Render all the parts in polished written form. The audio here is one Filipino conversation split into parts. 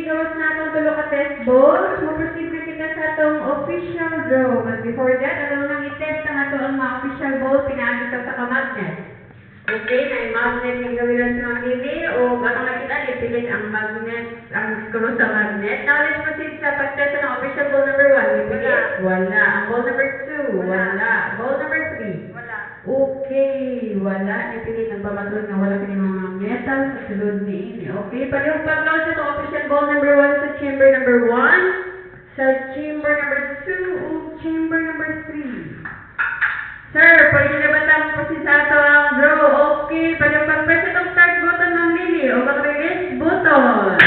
gawas na itong tulo ka test balls. Mo-proceed na kita sa itong official draw. But before that, alam nang i-test ang ito ang mga official balls pinaagit sa ka-magnet. Okay, na magnet yung gawin sa mga TV o atong nakita, ipilit ang magnet, ang screw sa magnet. Now, let's proceed sa pag-test ng official ball number 1. Ipilit? Wala. Ang ball number 2? Wala. Ball number 3? Wala. Okay, wala. Ipilit ang pamatulog na wala kini mga metal sa sulod ni ini. Okay, palihog pag-load sa official ball number 1 sa chamber number 1, sa chamber number 2, o chamber number 3. Sir, pwede na ba tayo proceed sa ito ang draw? Okay, pwede pag-press itong start button ng Lily o pag-release button.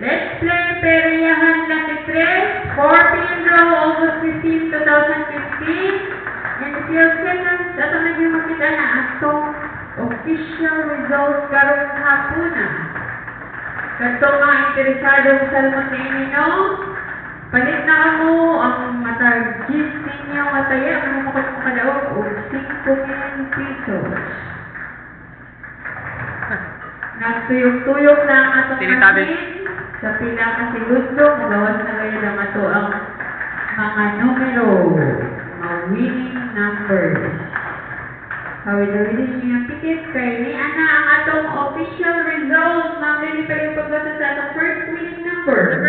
Let's play Periyahan Lucky 3, 4 p.m. draw, August 15, 2015. And if you have seconds, ito na yung makita na itong official results karong hapon na. Katong mga interesadong salmon na inyo, palit na mo ang matag-gift ninyo mataya, ang makadaog o 5,000 pesos. Nagtuyok-tuyok na ang atong machine sa pila kasi gusto, magawas na kayo ng ato ang mga numero, mga winning numbers. Hawid-hawidin niyo yung ticket kay ni Ana ang atong official results. Ma'am, ready pa yung pagbasa sa atong first winning number.